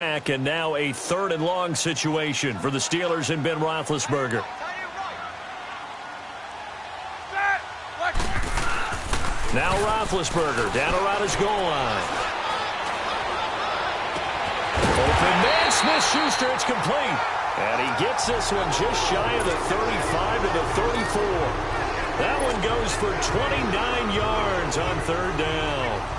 And now a 3rd and long situation for the Steelers and Ben Roethlisberger. Now Roethlisberger down around his goal line. Open man, Smith-Schuster, it's complete. And he gets this one just shy of the 35 to the 34. That one goes for 29 yards on 3rd down.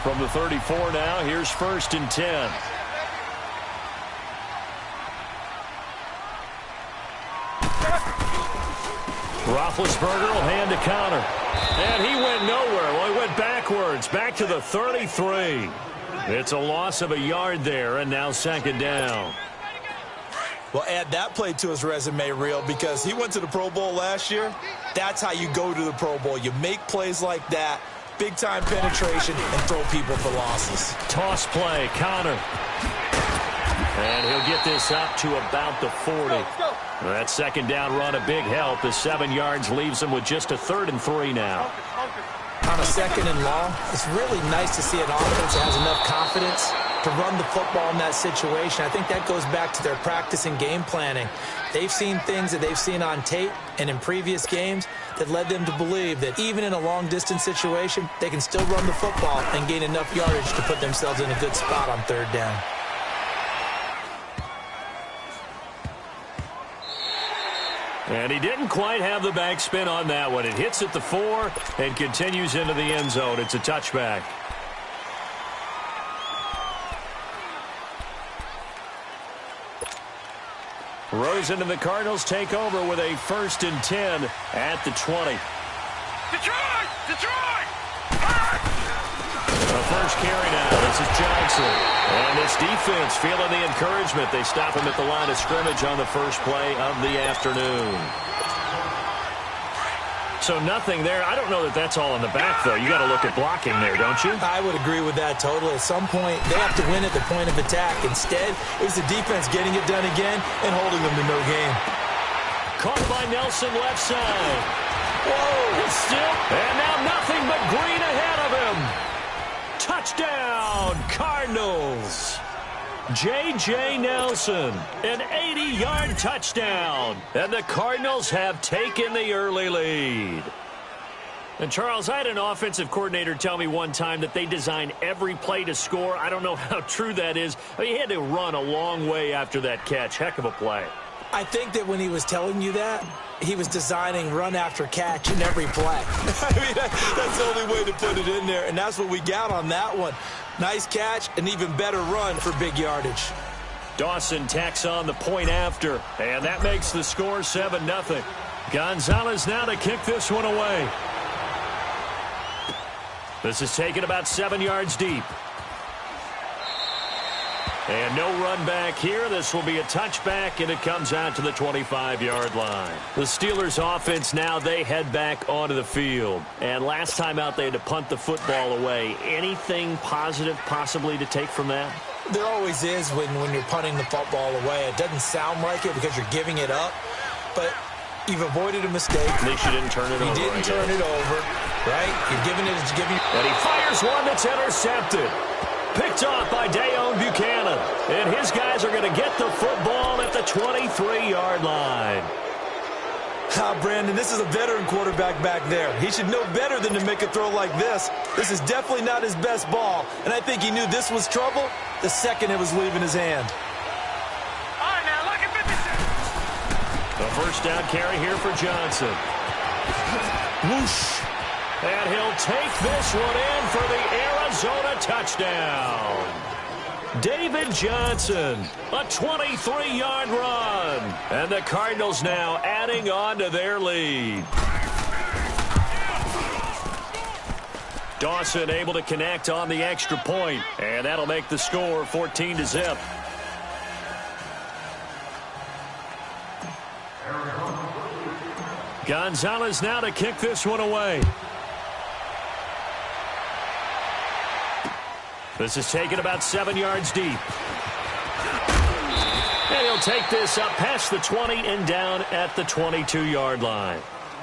From the 34 now, here's 1st and 10. Roethlisberger will hand to counter. And he went nowhere. Well, he went backwards, back to the 33. It's a loss of a yard there, and now 2nd down. Well, add that play to his resume reel because he went to the Pro Bowl last year. That's how you go to the Pro Bowl. You make plays like that. Big-time penetration, and throw people for losses. Toss play, counter. And he'll get this up to about the 40. That 2nd down run, a big help. The 7 yards leaves him with just a 3rd and 3 now. On a 2nd and long, it's really nice to see an offense that has enough confidence to run the football in that situation. I think that goes back to their practice and game planning. They've seen things that they've seen on tape and in previous games that led them to believe that even in a long-distance situation, they can still run the football and gain enough yardage to put themselves in a good spot on 3rd down. And he didn't quite have the backspin on that one. It hits at the 4 and continues into the end zone. It's a touchback. Rosen and the Cardinals take over with a 1st and 10 at the 20. Detroit! Detroit! The first carry now. This is Johnson. And this defense feeling the encouragement. They stop him at the line of scrimmage on the first play of the afternoon. So nothing there. I don't know that that's all in the back, though. You got to look at blocking there, don't you? I would agree with that totally. At some point, they have to win at the point of attack. Instead, it was the defense getting it done again and holding them to no gain. Caught by Nelson left side. Whoa, it's still. And now nothing but green ahead of him. Touchdown, Cardinals. J.J. Nelson, an 80-yard touchdown. And the Cardinals have taken the early lead. And, Charles, I had an offensive coordinator tell me one time that they design every play to score. I don't know how true that is. I mean, he had to run a long way after that catch. Heck of a play. I think that when he was telling you that, he was designing run after catch in every play. I mean, that's the only way to put it in there, and that's what we got on that one. Nice catch, an even better run for big yardage. Dawson tacks on the point after, and that makes the score 7-0. Gonzalez now to kick this one away. This is taken about 7 yards deep. And no run back here. This will be a touchback, and it comes out to the 25-yard line. The Steelers offense now, they head back onto the field. And last time out, they had to punt the football away. Anything positive possibly to take from that? There always is when you're punting the football away. It doesn't sound like it because you're giving it up, but you've avoided a mistake. At least you didn't turn it over. You didn't turn it over, right? You're giving it. And he fires one that's intercepted. Picked off by Dayon Buchanan. And his guys are going to get the football at the 23-yard line. Brandon, this is a veteran quarterback back there. He should know better than to make a throw like this. This is definitely not his best ball. And I think he knew this was trouble the second it was leaving his hand. All right, now, look at 56. The first down carry here for Johnson. Whoosh. And he'll take this one in for the Arizona touchdown. David Johnson, a 23-yard run. And the Cardinals now adding on to their lead. Dawson able to connect on the extra point, and that'll make the score 14-0. Gonzalez now to kick this one away. This is taken about 7 yards deep. And he'll take this up past the 20 and down at the 22-yard line.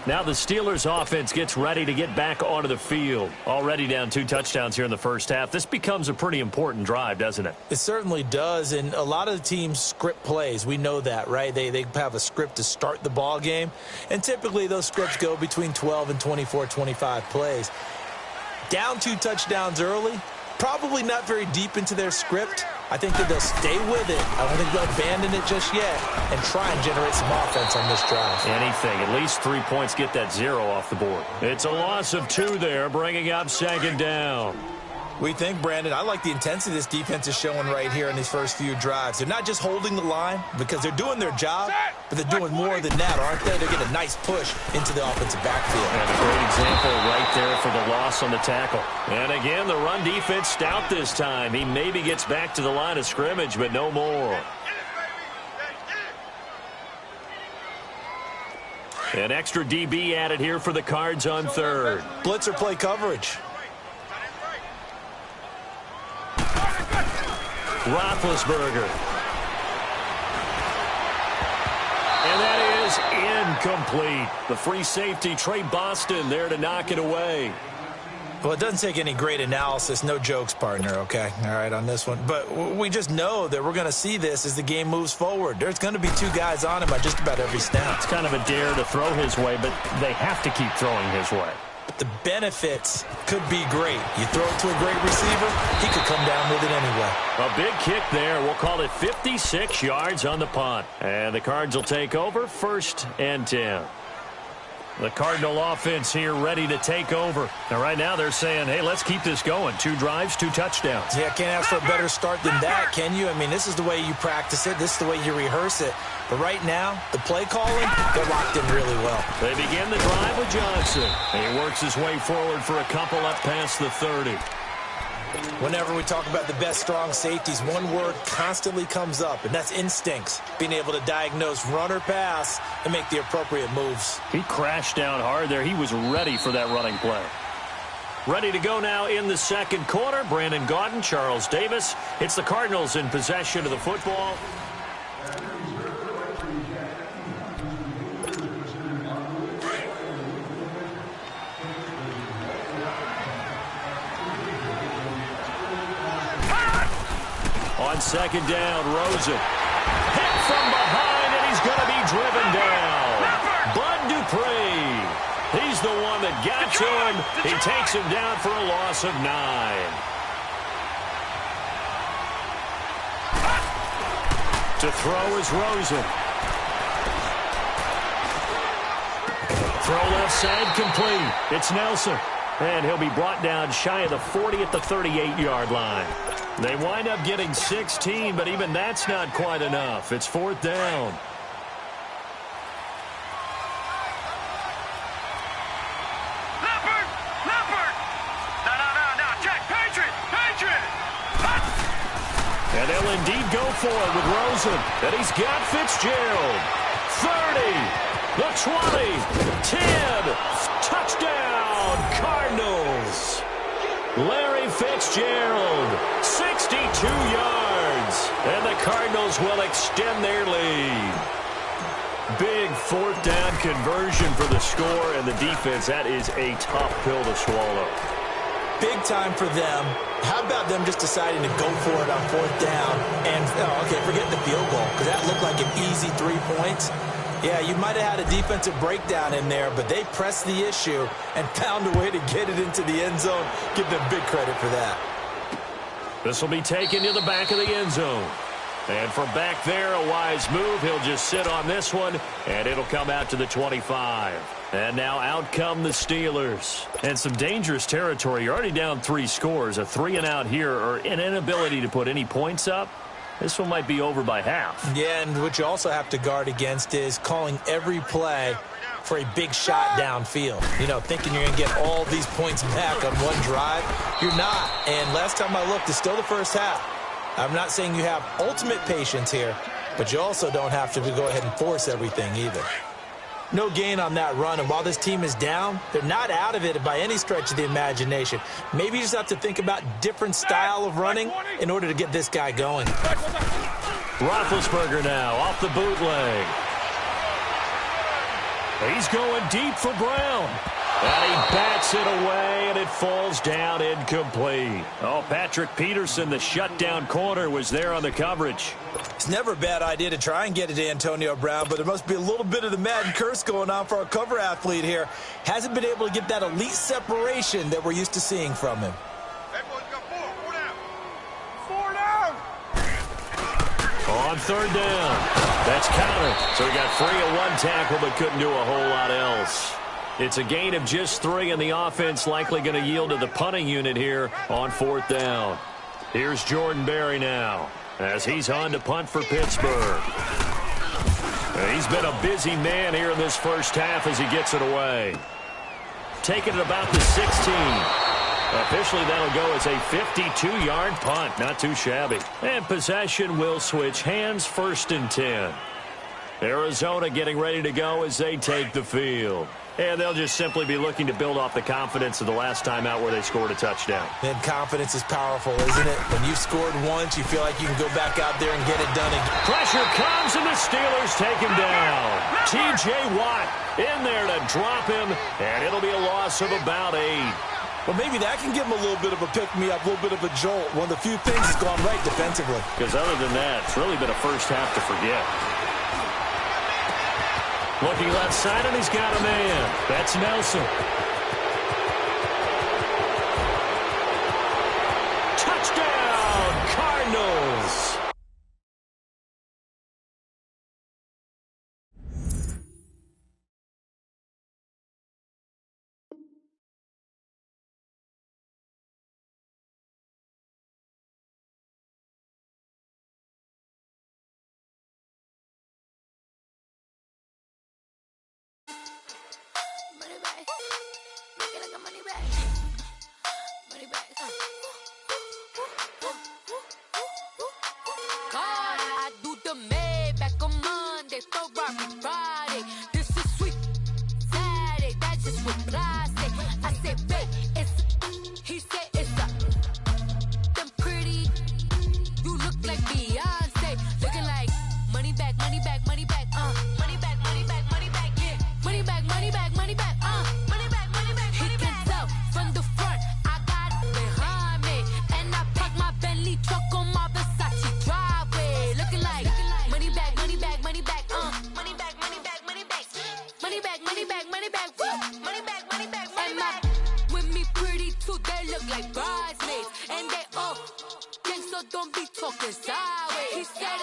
Now the Steelers offense gets ready to get back onto the field. Already down 2 touchdowns here in the first half. This becomes a pretty important drive, doesn't it? It certainly does, and a lot of the teams script plays. We know that, right? They have a script to start the ball game, and typically those scripts go between 12 and 24, 25 plays. Down 2 touchdowns early, probably not very deep into their script. I think that they'll stay with it. I don't think they'll abandon it just yet and try and generate some offense on this drive. Anything. At least 3 points, get that 0 off the board. It's a loss of 2 there, bringing up 2nd down. We think, Brandon, I like the intensity this defense is showing right here in these first few drives. They're not just holding the line because they're doing their job, but they're doing more than that, aren't they? They're getting a nice push into the offensive backfield. And a great example right there for the loss on the tackle. And again, the run defense stout this time. He maybe gets back to the line of scrimmage, but no more. An extra DB added here for the Cards on 3rd. Blitzer play coverage. Roethlisberger. And that is incomplete. The free safety, Trey Boston, there to knock it away. Well, it doesn't take any great analysis. No jokes, partner, okay? All right, on this one. But we just know that we're going to see this as the game moves forward. There's going to be 2 guys on him at just about every snap. It's kind of a dare to throw his way, but they have to keep throwing his way. The benefits could be great. You throw it to a great receiver, he could come down with it anyway. A big kick there. We'll call it 56 yards on the punt. And the Cards will take over 1st and 10. The Cardinal offense here ready to take over. Now, right now they're saying, hey, let's keep this going. 2 drives, 2 touchdowns. Yeah, can't ask for a better start than that, can you? I mean, this is the way you practice it. This is the way you rehearse it. But right now, the play calling, they're locked in really well. They begin the drive with Johnson. He works his way forward for a couple up past the 30. Whenever we talk about the best strong safeties, one word constantly comes up, and that's instincts. Being able to diagnose run or pass and make the appropriate moves. He crashed down hard there. He was ready for that running play. Ready to go now in the 2nd quarter. Brandon Gaudin, Charles Davis. It's the Cardinals in possession of the football. On 2nd down, Rosen. Hit from behind, and he's going to be driven down. Bud Dupree. He's the one that got to him. He takes him down for a loss of 9. To throw is Rosen. Throw left side complete. It's Nelson. And he'll be brought down shy of the 40 at the 38-yard line. They wind up getting 16, but even that's not quite enough. It's 4th down. Leopard! No, Jack, Patriot! And they'll indeed go for it with Rosen. And he's got Fitzgerald. 30, the 20, 10, touchdown, Cardinals. Larry Fitzgerald, 62 yards, and the Cardinals will extend their lead. Big 4th down conversion for the score, and the defense, that is a tough pill to swallow. Big time for them. How about them just deciding to go for it on 4th down and, forget the field goal, because that looked like an easy 3 points. Yeah, you might have had a defensive breakdown in there, but they pressed the issue and found a way to get it into the end zone. Give them big credit for that. This will be taken to the back of the end zone. And from back there, a wise move. He'll just sit on this one, and it'll come out to the 25. And now out come the Steelers. And some dangerous territory. You're already down 3 scores. A 3-and-out here, or an inability to put any points up. This one might be over by half. Yeah, and what you also have to guard against is calling every play for a big shot downfield. You know, thinking you're going to get all these points back on one drive. You're not. And last time I looked, it's still the first half. I'm not saying you have ultimate patience here, but you also don't have to go ahead and force everything either. No gain on that run, and while this team is down, they're not out of it by any stretch of the imagination. Maybe you just have to think about different style of running in order to get this guy going. Roethlisberger now off the bootleg. He's going deep for Brown. And he bats it away, and it falls down incomplete. Oh, Patrick Peterson, the shutdown corner, was there on the coverage. It's never a bad idea to try and get it to Antonio Brown, but there must be a little bit of the Madden curse going on for our cover athlete here. Hasn't been able to get that elite separation that we're used to seeing from him. On third down. That's counted. So he got free of one tackle but couldn't do a whole lot else. It's a gain of just 3, and the offense likely going to yield to the punting unit here on fourth down. Here's Jordan Berry now as he's on to punt for Pittsburgh. He's been a busy man here in this first half as he gets it away. Taking it about the 16. Officially, that'll go as a 52-yard punt. Not too shabby. And possession will switch hands, first and 10. Arizona getting ready to go as they take the field. And they'll just simply be looking to build off the confidence of the last time out where they scored a touchdown. And confidence is powerful, isn't it? When you've scored once, you feel like you can go back out there and get it done again. Pressure comes, and the Steelers take him down. T.J. Watt in there to drop him, and it'll be a loss of about 8. Well, maybe that can give him a little bit of a pick-me-up, a little bit of a jolt. One of the few things that's gone right defensively. Because other than that, it's really been a first half to forget. Looking left side, and he's got a man. That's Nelson. Touchdown, Cardinals! Don't be talking sideways. He said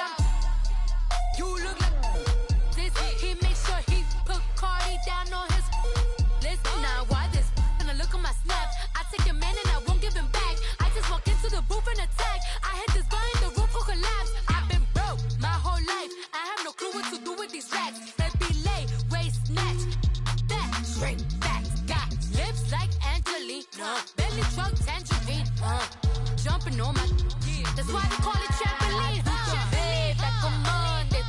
you look like this. He made sure he put Cardi down on his list. Now why this? Gonna look at my snap. I take a man and I won't give him back. I just walk into the booth and attack. I hit this guy in the roof will collapse. I've been broke my whole life. I have no clue what to do with these racks. That be late, waist snatch, that shrink back. Got lips like Angelina, belly truck tangerine. Jumping on my. That's why they call it trampoline. Back on Monday,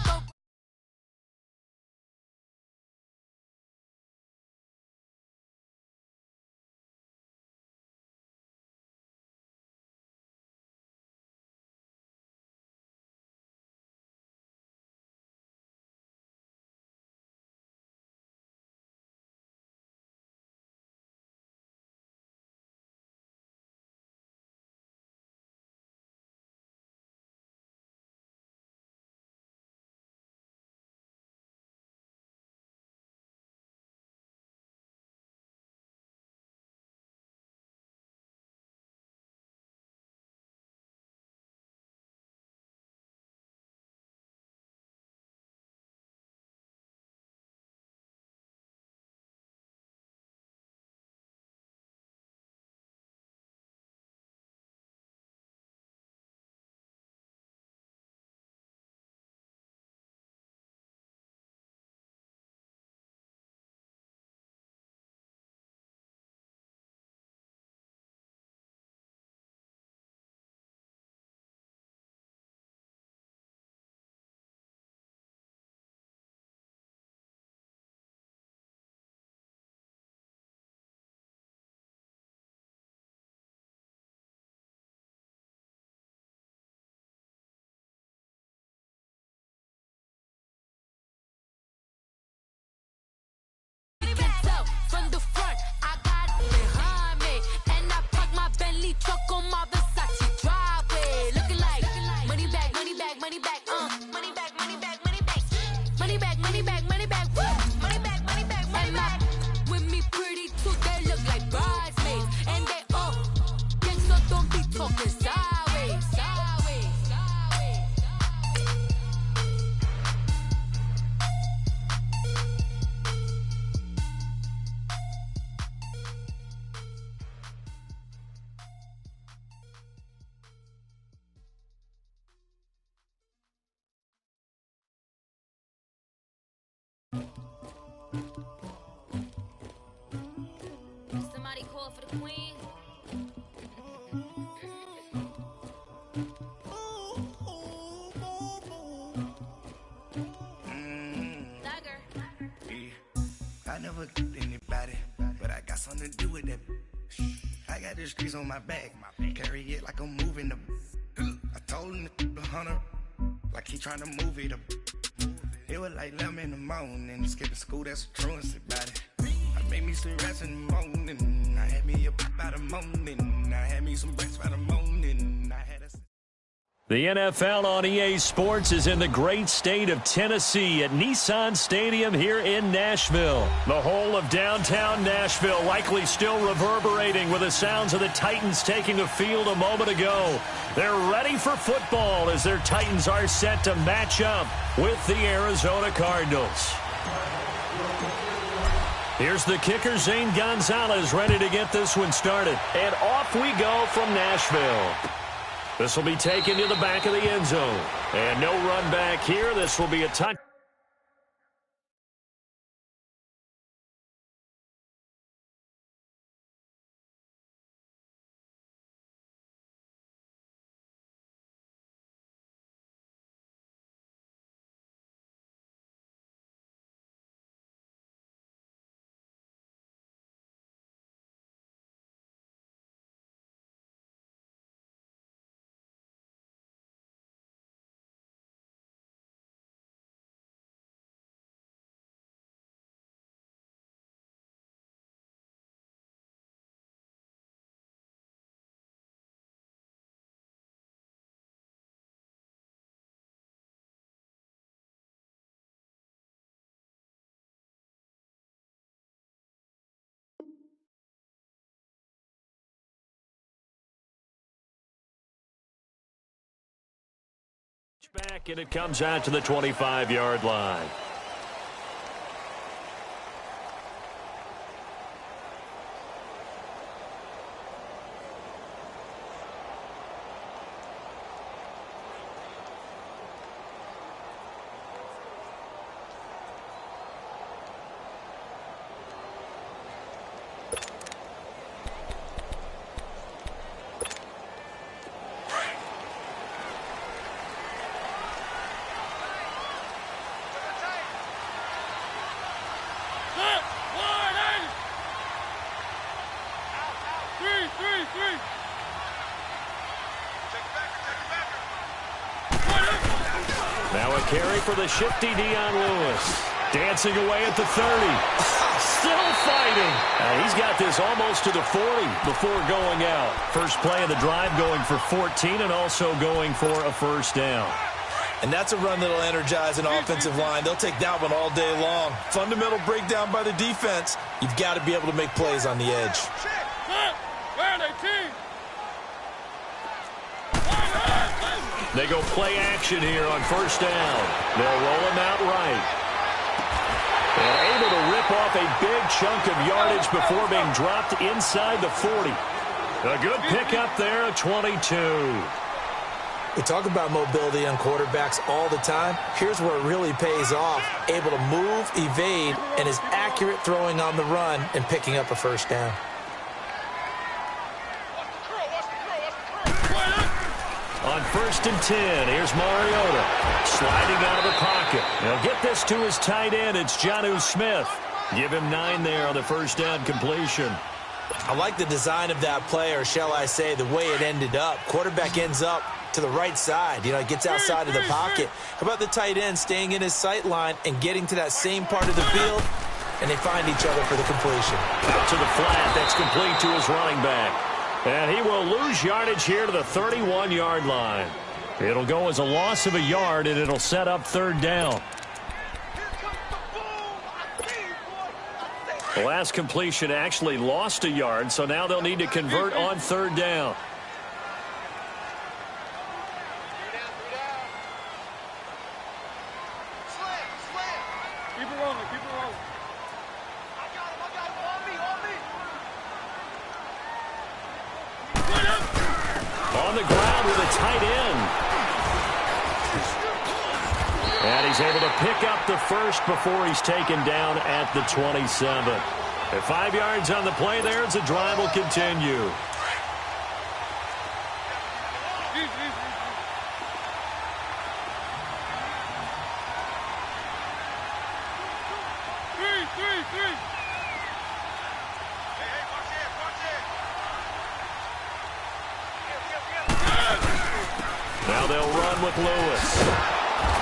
queen. I never anybody, but I got something to do with that. I got the streets on my back, carry it like I'm moving the. I told him the hunter, like he trying to move it up. It was like 11 in the morning, skipping school, that's a truancy about it. I made me some rats in the morning, I had me a pop by the morning, I had me some rats by the morning, I had a... The NFL on EA Sports is in the great state of Tennessee at Nissan Stadium here in Nashville. The whole of downtown Nashville likely still reverberating with the sounds of the Titans taking the field a moment ago. They're ready for football as their Titans are set to match up with the Arizona Cardinals. Here's the kicker, Zane Gonzalez, ready to get this one started. And off we go from Nashville. This will be taken to the back of the end zone. And no run back here. This will be a touchdown. Back, and it comes out to the 25-yard line. Now a carry for the shifty Dion Lewis. Dancing away at the 30. Still fighting. He's got this almost to the 40 before going out. First play of the drive going for 14 and also going for a first down. And that's a run that'll energize an offensive line. They'll take that one all day long. Fundamental breakdown by the defense. You've got to be able to make plays on the edge. Where are they, team? They go play action here on first down. They'll roll him out right. And able to rip off a big chunk of yardage before being dropped inside the 40. A good pickup there at 22. We talk about mobility on quarterbacks all the time. Here's where it really pays off. Able to move, evade, and is accurate throwing on the run and picking up a first down. On first and 10, here's Mariota sliding out of the pocket. They'll get this to his tight end. It's Jonnu Smith. Give him 9 there on the first down completion. I like the design of that play, or shall I say the way it ended up. Quarterback ends up to the right side. You know, it gets outside of the pocket. How about the tight end staying in his sight line and getting to that same part of the field, and they find each other for the completion. Out to the flat. That's complete to his running back. And he will lose yardage here to the 31-yard line. It'll go as a loss of a yard, and it'll set up third down. The last completion actually lost a yard, so now they'll need to convert on third down. Keep it rolling, keep it rolling. On the ground with a tight end. And he's able to pick up the first before he's taken down at the 27. At 5 yards on the play there as the drive will continue. Now they'll run with Lewis.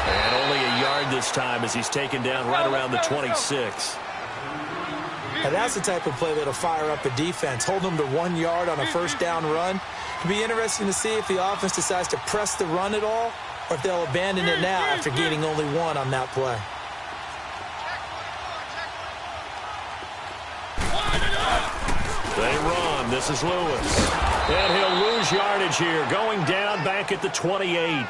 And only a yard this time as he's taken down right around the 26. And that's the type of play that'll fire up a defense. Hold them to 1 yard on a first down run. It'll be interesting to see if the offense decides to press the run at all or if they'll abandon it now after gaining only 1 on that play. They run. This is Lewis. And he'll lose yardage here, going down back at the 28.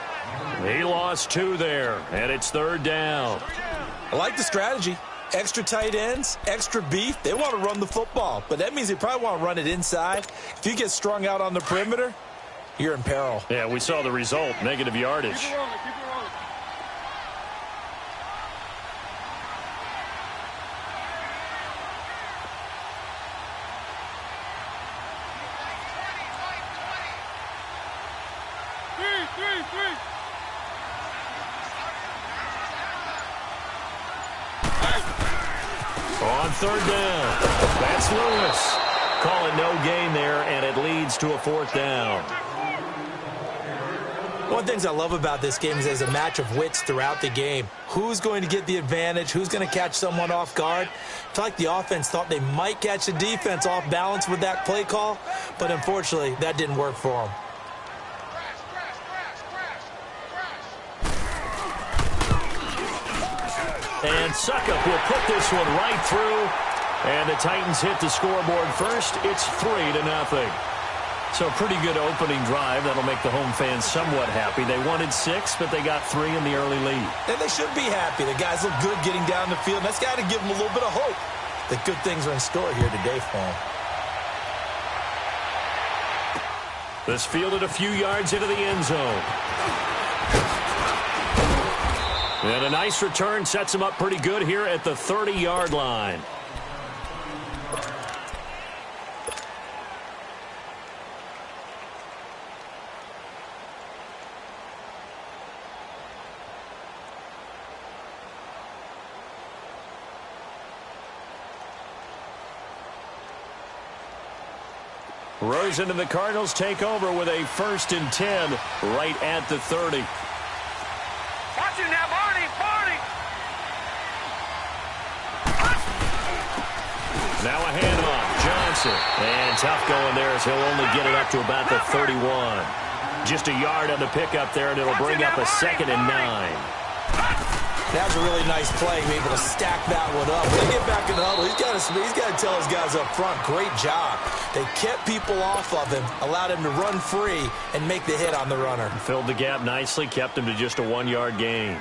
He lost 2 there, and it's 3rd down. I like the strategy. Extra tight ends, extra beef. They want to run the football, but that means they probably want to run it inside. If you get strung out on the perimeter, you're in peril. Yeah, we saw the result, negative yardage. Keep it rolling, keep it rolling. Three. On 3rd down, that's Lewis. Call it no gain there, and it leads to a 4th down. One of the things I love about this game is there's a match of wits throughout the game. Who's going to get the advantage? Who's going to catch someone off guard? I feel like the offense thought they might catch the defense off balance with that play call, but unfortunately, that didn't work for them. And Suckup will put this one right through. And the Titans hit the scoreboard first. It's 3-0. So pretty good opening drive. That'll make the home fans somewhat happy. They wanted 6, but they got 3 in the early lead. And they should be happy. The guys look good getting down the field. And that's got to give them a little bit of hope that good things are in store here today for them. This fielded a few yards into the end zone. And a nice return sets him up pretty good here at the 30-yard line. Rosen and the Cardinals take over with a 1st and 10 right at the 30. Watch it now, Barney. Now a handoff, Johnson. And tough going there as he'll only get it up to about the 31. Just a yard on the pickup there, and it'll bring up a 2nd and 9. That was a really nice play, being able to stack that one up. When they get back in the huddle, he's got to tell his guys up front, great job. They kept people off of him, allowed him to run free, and make the hit on the runner. Filled the gap nicely, kept him to just a 1-yard gain.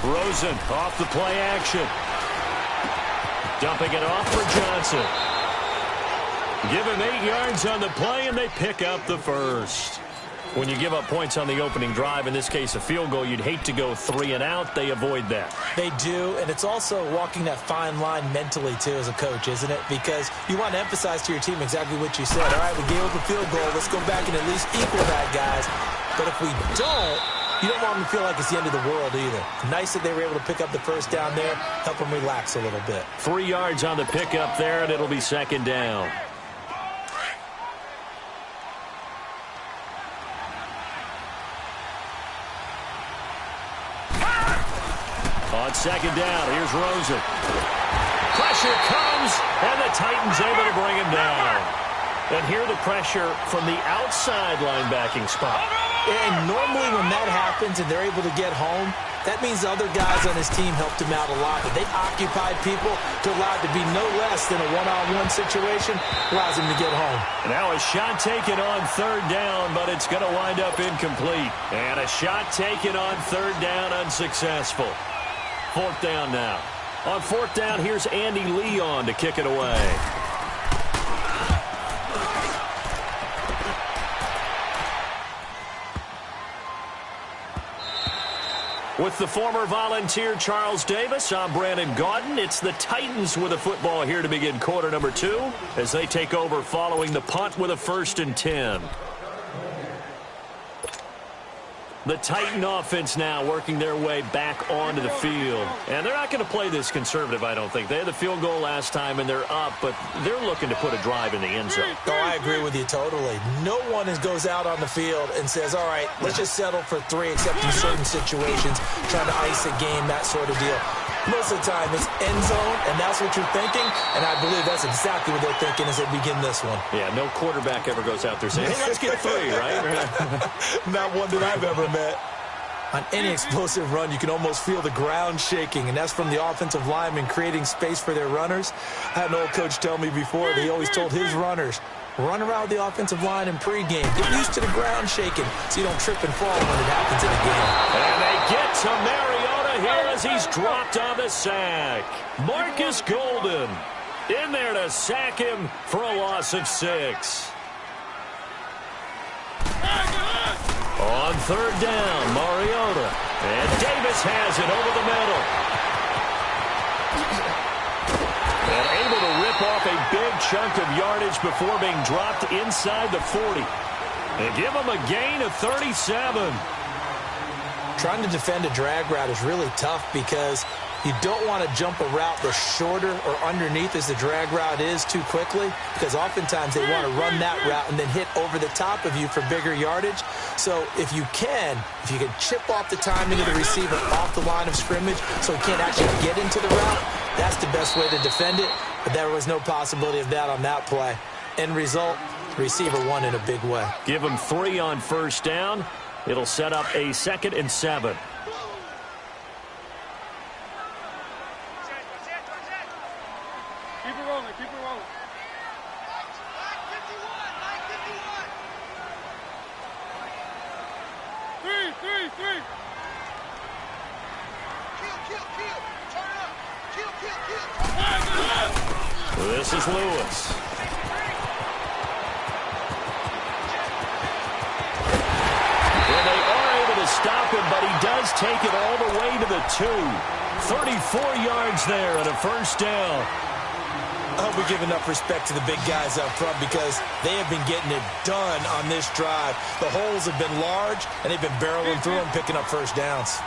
Rosen off the play action. Dumping it off for Johnson. Give him 8 yards on the play, and they pick up the 1st. When you give up points on the opening drive, in this case a field goal, you'd hate to go 3 and out. They avoid that. They do, and it's also walking that fine line mentally, too, as a coach, isn't it? Because you want to emphasize to your team exactly what you said. All right, we gave up a field goal. Let's go back and at least equal that, guys. But if we don't, you don't want them to feel like it's the end of the world either. Nice that they were able to pick up the 1st down there, help them relax a little bit. 3 yards on the pickup there, and it'll be 2nd down. On 2nd down, here's Rosen. Pressure comes, and the Titans able to bring him down. And here the pressure from the outside linebacking spot. And normally when that happens and they're able to get home, that means other guys on his team helped him out a lot. But they occupied people to allow it to be no less than a one-on-one situation, allows him to get home. Now a shot taken on 3rd down, but it's going to wind up incomplete. And a shot taken on 3rd down, unsuccessful. 4th down now. On 4th down, here's Andy Leon to kick it away. With the former Volunteer Charles Davis, I'm Brandon Gaudin. It's the Titans with a football here to begin quarter number 2 as they take over following the punt with a 1st and 10. The Titan offense now working their way back onto the field. And they're not going to play this conservative, I don't think. They had the field goal last time, and they're up, but they're looking to put a drive in the end zone. Oh, I agree with you totally. No one goes out on the field and says, all right, let's just settle for 3, except in certain situations, trying to ice a game, that sort of deal. Most of the time, it's end zone, and that's what you're thinking, and I believe that's exactly what they're thinking as they begin this one. Yeah, no quarterback ever goes out there saying, hey, let's get 3, right? Not one that I've ever met. On any explosive run, you can almost feel the ground shaking, and that's from the offensive linemen creating space for their runners. I had an old coach tell me before, he always told his runners, run around the offensive line in pregame. Get used to the ground shaking so you don't trip and fall when it happens in a game. And they get to Mariota here as he's dropped on the sack. Marcus Golden in there to sack him for a loss of 6. On 3rd down, Mariota. And Davis has it over the middle. And able to rip off a big chunk of yardage before being dropped inside the 40. And give him a gain of 37. Trying to defend a drag route is really tough because you don't want to jump a route that's shorter or underneath as the drag route is too quickly, because oftentimes they want to run that route and then hit over the top of you for bigger yardage. So if you can chip off the timing of the receiver off the line of scrimmage so he can't actually get into the route, that's the best way to defend it. But there was no possibility of that on that play. End result, receiver won in a big way. Give him 3 on 1st down. It'll set up a 2nd and 7. Keep it rolling, keep it rolling. Three. Kill. Turn it up. Kill. This is Lewis. And they are able to stop him, but he does take it all the way to the 2. 34 yards there and a 1st down. I hope we give enough respect to the big guys up front because they have been getting it done on this drive. The holes have been large, and they've been barreling through them, picking up 1st downs.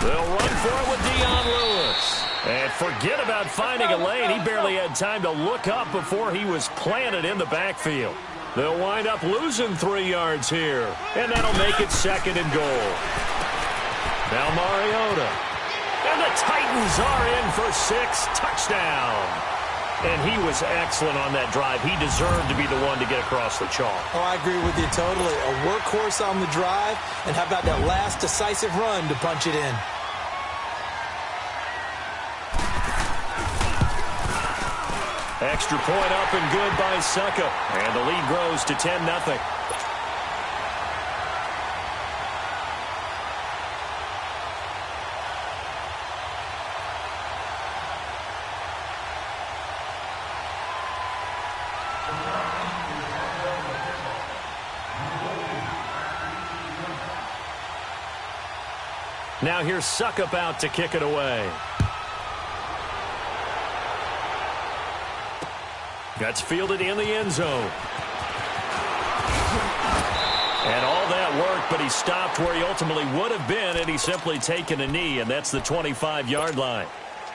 They'll run for it with Dion Lewis. And forget about finding a lane. He barely had time to look up before he was planted in the backfield. They'll wind up losing 3 yards here. And that'll make it 2nd and goal. Now Mariota. And the Titans are in for 6. Touchdown. And he was excellent on that drive. He deserved to be the one to get across the chalk. Oh, I agree with you totally. A workhorse on the drive. And how about that last decisive run to punch it in? Extra point up and good by Suckup. And the lead grows to 10-0. Now here's Suckup out to kick it away. That's fielded in the end zone. And all that worked, but he stopped where he ultimately would have been, and he's simply taken a knee, and that's the 25-yard line.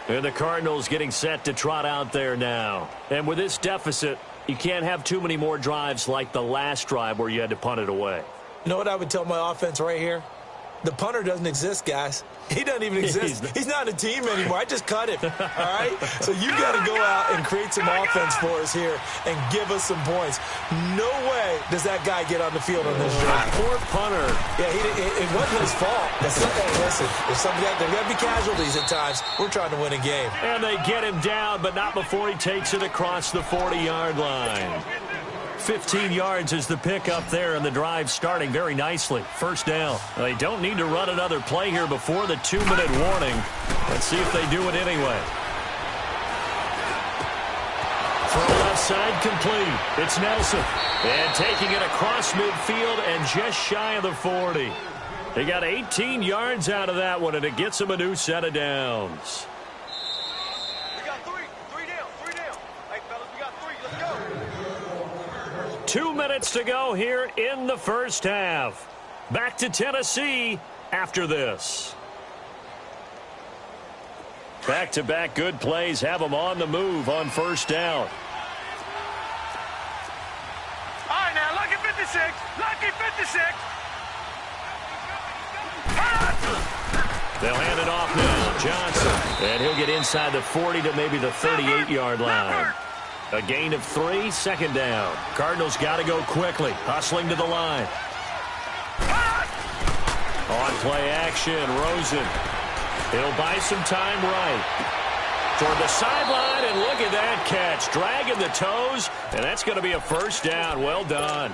And the Cardinals getting set to trot out there now. And with this deficit, you can't have too many more drives like the last drive where you had to punt it away. You know what I would tell my offense right here? The punter doesn't exist, guys. He doesn't even exist. He's not a team anymore. I just cut him. All right? So you got to go out and create some offense for us here and give us some points. No way does that guy get on the field on this drive. Poor punter. Yeah, it wasn't his fault. Listen, there's got to be casualties at times. We're trying to win a game. And they get him down, but not before he takes it across the 40-yard line. 15 yards is the pickup there, and the drive starting very nicely. 1st down. They don't need to run another play here before the 2-minute warning. Let's see if they do it anyway. Throw left inside complete. It's Nelson. And taking it across midfield and just shy of the 40. He got 18 yards out of that one, and it gets him a new set of downs. We got three down. Hey, fellas, we got 3. Let's go. 2 minutes to go here in the first half. Back to Tennessee after this. Back-to-back good plays have them on the move on first down. All right, now, lucky 56. Lucky 56. They'll hand it off now. Johnson. And he'll get inside the 40 to maybe the 38-yard line. A gain of 3, second down. Cardinals got to go quickly. Hustling to the line. On play action, Rosen. He'll buy some time right. Toward the sideline, and look at that catch. Dragging the toes, and that's going to be a first down. Well done.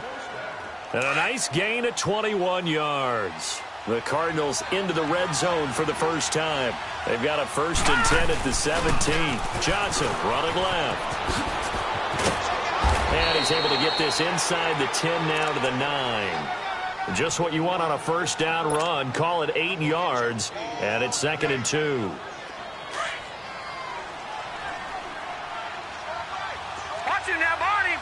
And a nice gain of 21 yards. The Cardinals into the red zone for the first time. They've got a 1st and 10 at the 17. Johnson running left. And he's able to get this inside the 10 now to the 9. Just what you want on a first down run. Call it 8 yards, and it's 2nd and 2. Watch it now, Barney.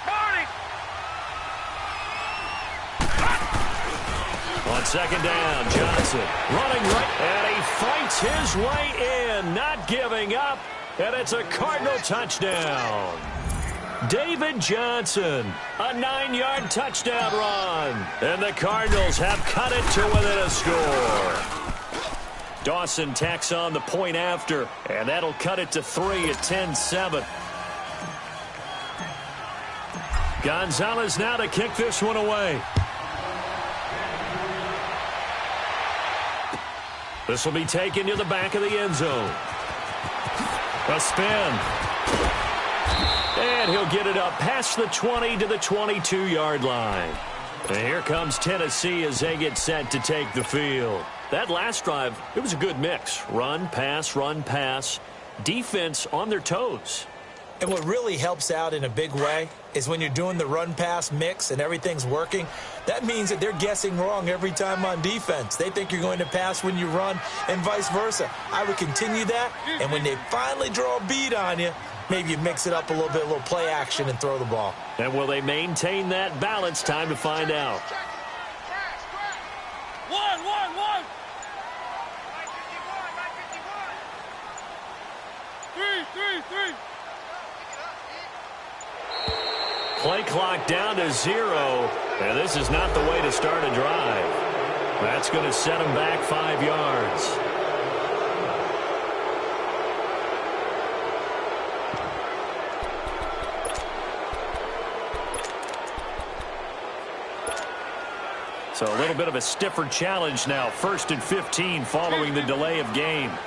On 2nd down, Johnson running right, and he fights his way in, not giving up, and it's a Cardinal touchdown. David Johnson, a 9-yard touchdown run, and the Cardinals have cut it to within a score. Dawson tacks on the point after, and that'll cut it to 3 at 10-7. Gonzalez now to kick this one away. This will be taken to the back of the end zone. A spin. And he'll get it up past the 20 to the 22-yard line. And here comes Tennessee as they get set to take the field. That last drive, it was a good mix. Run, pass, defense on their toes. And what really helps out in a big way is when you're doing the run-pass mix and everything's working, that means that they're guessing wrong every time on defense. They think you're going to pass when you run and vice versa. I would continue that, and when they finally draw a bead on you, maybe you mix it up a little bit, a little play action, and throw the ball. And will they maintain that balance? Time to find out. One. 3. Play clock down to 0, and this is not the way to start a drive. That's going to set them back 5 yards. So a little bit of a stiffer challenge now. 1st and 15 following the delay of game.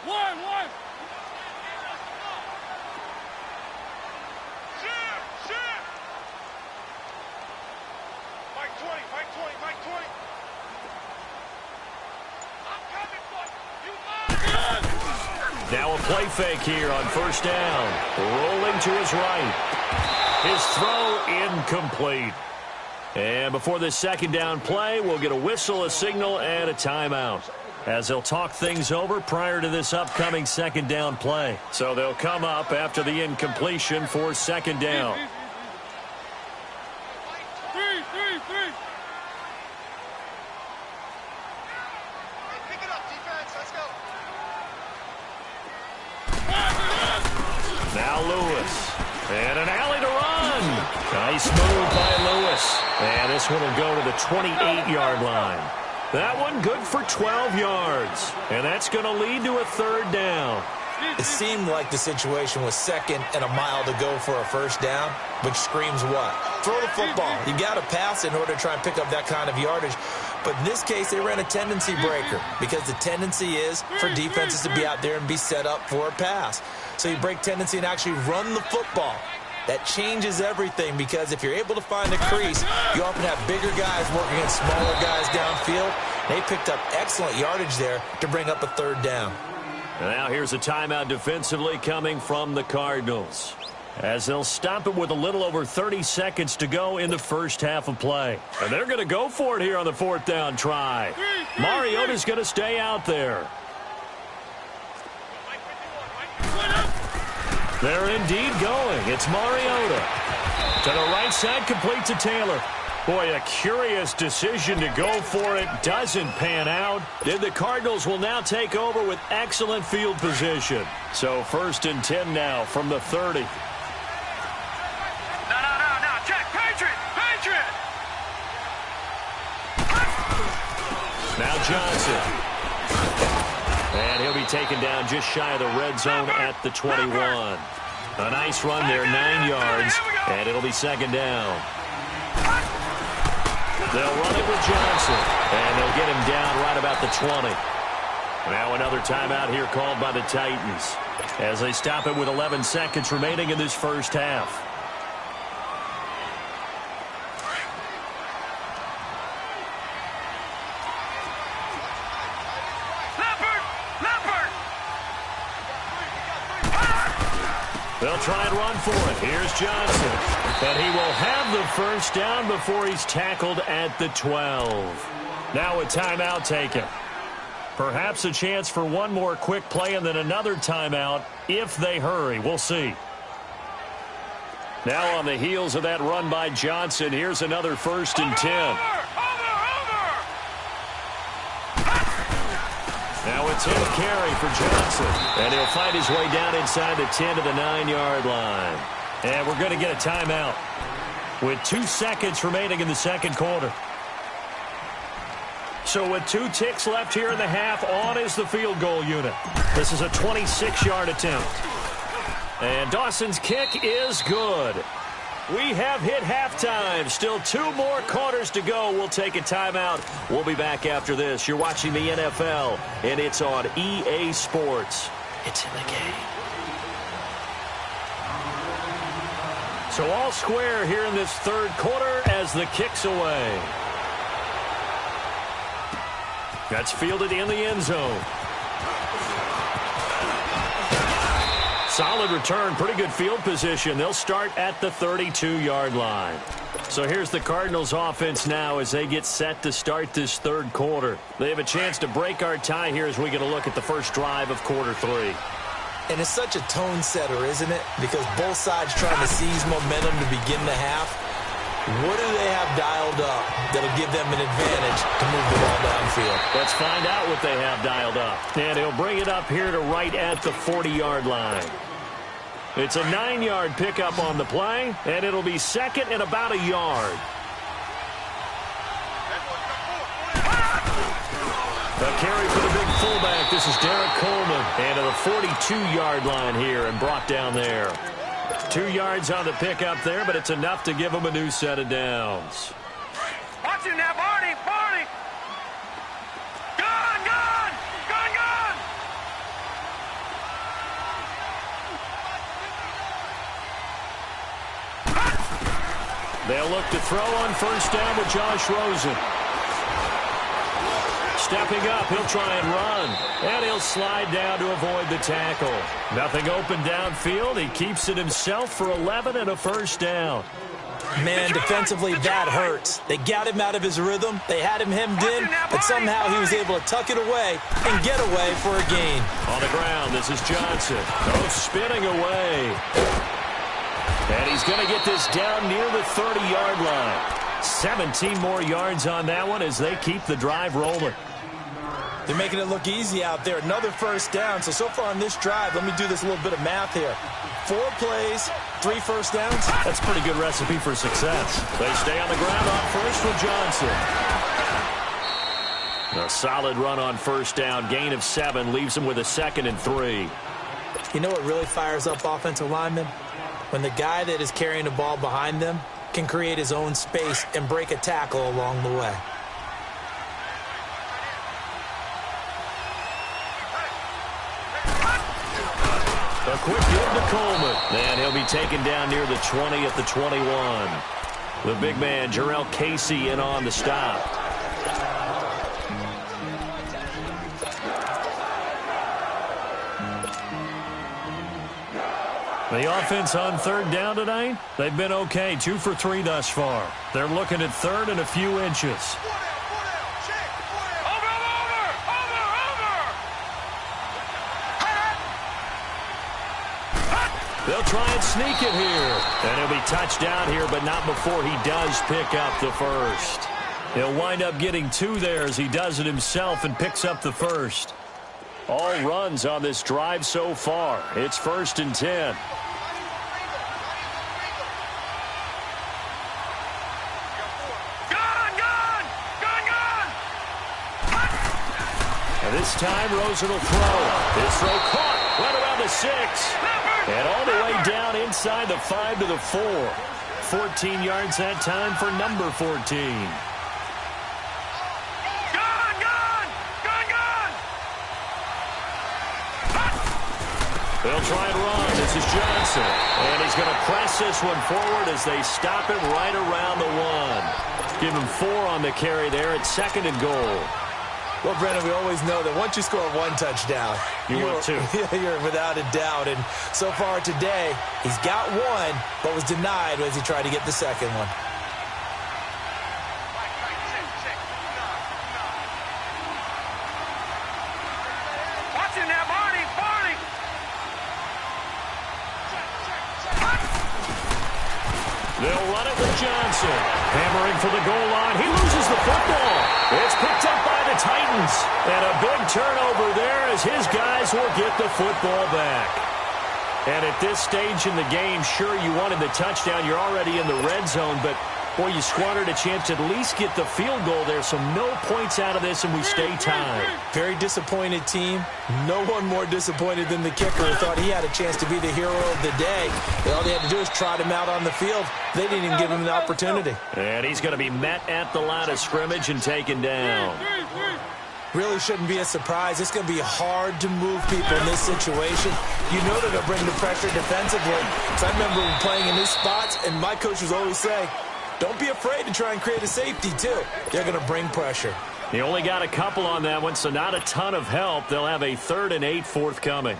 One. Shit. Mike 20. I'm coming for you. Now a play fake here on first down. Rolling to his right. His throw incomplete. And before this second down play, we'll get a whistle, a signal, and a timeout, as they'll talk things over prior to this upcoming second down play. So they'll come up after the incompletion for second down. 3. Pick it up, defense. Let's go. Now Lewis. And an alley to run. Nice move by Lewis. And this one will go to the 28-yard line. That one good for 12 yards. And that's going to lead to a third down. It seemed like the situation was 2nd and a mile to go for a first down, which screams what? Throw the football. You got to pass in order to try and pick up that kind of yardage. But in this case, they ran a tendency breaker because the tendency is for defenses to be out there and be set up for a pass. So you break tendency and actually run the football. That changes everything because if you're able to find the crease, you often have bigger guys working against smaller guys downfield. They picked up excellent yardage there to bring up a third down. And now here's a timeout defensively coming from the Cardinals, as they'll stop it with a little over 30 seconds to go in the first half of play. And they're going to go for it here on the fourth down try. Mariota's going to stay out there. They're indeed going. It's Mariota. To the right side, complete to Taylor. Boy, a curious decision to go for it. Doesn't pan out. And the Cardinals will now take over with excellent field position. So 1st and 10 now from the 30. No. Check. Patriot. Now Johnson. And he'll be taken down just shy of the red zone at the 21. A nice run there, 9 yards, and it'll be second down. They'll run it with Johnson, and they'll get him down right about the 20. Now another timeout here called by the Titans, as they stop it with 11 seconds remaining in this first half. They'll try and run for it. Here's Johnson. And he will have the first down before he's tackled at the 12. Now a timeout taken. Perhaps a chance for one more quick play and then another timeout if they hurry. We'll see. Now on the heels of that run by Johnson, here's another 1st and 10. Now it's him carry for Johnson. And he'll find his way down inside the 10 to the 9-yard line. And we're going to get a timeout with 2 seconds remaining in the second quarter. So with 2 ticks left here in the half, on is the field goal unit. This is a 26-yard attempt. And Dawson's kick is good. We have hit halftime. Still 2 more quarters to go. We'll take a timeout. We'll be back after this. You're watching the NFL, and it's on EA Sports. It's in the game. So all square here in this third quarter as the kick's away. That's fielded in the end zone. Solid return, pretty good field position. They'll start at the 32-yard line. So here's the Cardinals offense now as they get set to start this third quarter. They have a chance to break our tie here as we get a look at the first drive of quarter 3. And it's such a tone setter, isn't it? Because both sides trying to seize momentum to begin the half. What do they have dialed up that'll give them an advantage to move the ball downfield? Let's find out what they have dialed up. And he'll bring it up here to right at the 40-yard line. It's a 9-yard pickup on the play, and it'll be second and about a yard. A carry for the big fullback. This is Derek Coleman. And to the 42-yard line here and brought down there. 2 yards on the pickup there, but it's enough to give him a new set of downs. Watch him now, Barney! Gone! They'll look to throw on first down with Josh Rosen. Stepping up, he'll try and run. And he'll slide down to avoid the tackle. Nothing open downfield. He keeps it himself for 11 and a first down. Man, defensively, that hurts. They got him out of his rhythm. They had him hemmed in, but somehow he was able to tuck it away and get away for a gain. On the ground, this is Johnson. Oh, spinning away. And he's going to get this down near the 30-yard line. 17 more yards on that one as they keep the drive rolling. They're making it look easy out there. Another first down. So far on this drive, let me do this little bit of math here. 4 plays, 3 first downs. That's a pretty good recipe for success. They stay on the ground on first with Johnson. A solid run on first down. Gain of 7 leaves them with a 2nd and 3. You know what really fires up offensive linemen? When the guy that is carrying the ball behind them can create his own space and break a tackle along the way. A quick give to Coleman. And he'll be taken down near the 20 at the 21. The big man, Jarrell Casey, in on the stop. The offense on third down tonight, they've been okay. 2 for 3 thus far. They're looking at third and a few inches. They'll try and sneak it here. And he'll be touched down here, but not before he does pick up the first. He'll wind up getting 2 there as he does it himself and picks up the first. All runs on this drive so far. It's 1st and 10. And this time, Rosen will throw. His throw caught right around the 6. And all the way down inside the 5 to the 4. 14 yards that time for number 14. They'll try and run. This is Johnson. And he's going to press this one forward as they stop him right around the 1. Give him 4 on the carry there at 2nd and goal. Well, Brennan, we always know that once you score 1 touchdown, you're 2. You're without a doubt. And so far today, he's got 1, but was denied as he tried to get the second one. Watching that, Barney! They'll run it with Johnson. Hammering for the goal line. He loses the football. It's picked up by the Titans. And a big turnover there as his guys will get the football back. And at this stage in the game, sure, you wanted the touchdown. You're already in the red zone, but, boy, you squandered a chance to at least get the field goal there, so no points out of this, and we stay tied. Very disappointed team. No one more disappointed than the kicker who thought he had a chance to be the hero of the day. All they had to do is trot him out on the field. They didn't even give him the opportunity. And he's going to be met at the line of scrimmage and taken down. Really shouldn't be a surprise. It's going to be hard to move people in this situation. You know they're going to bring the pressure defensively. So I remember playing in these spots, and my coach was always saying, don't be afraid to try and create a safety, too. They're going to bring pressure. He only got a couple on that one, so not a ton of help. They'll have a 3rd and 8 forthcoming.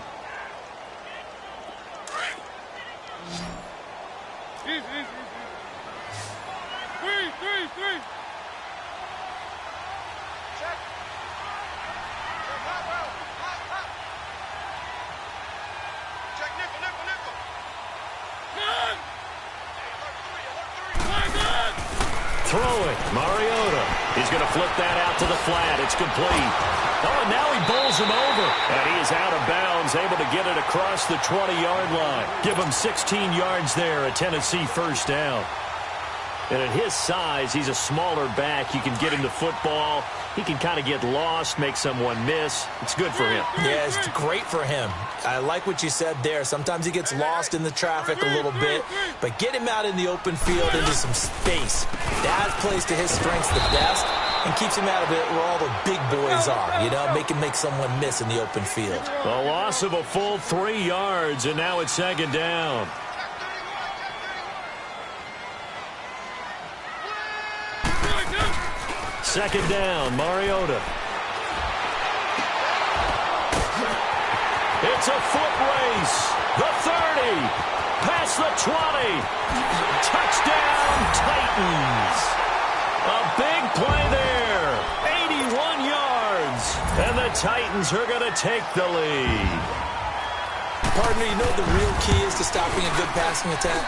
Throwing, Mariota. He's going to flip that out to the flat. It's complete. Oh, and now he bowls him over. And he is out of bounds, able to get it across the 20-yard line. Give him 16 yards there, a Tennessee first down. And at his size, he's a smaller back. You can get him the football. He can kind of get lost, make someone miss. It's good for him. Yeah, it's great for him. I like what you said there. Sometimes he gets lost in the traffic a little bit, but get him out in the open field into some space. That plays to his strengths the best and keeps him out of it where all the big boys are, you know, make someone miss in the open field. A loss of a full 3 yards, and now it's 2nd down. Second down, Mariota. It's a foot race. The 30. Past the 20. Touchdown, Titans. A big play there. 81 yards. And the Titans are going to take the lead. Partner, you know what the real key is to stopping a good passing attack?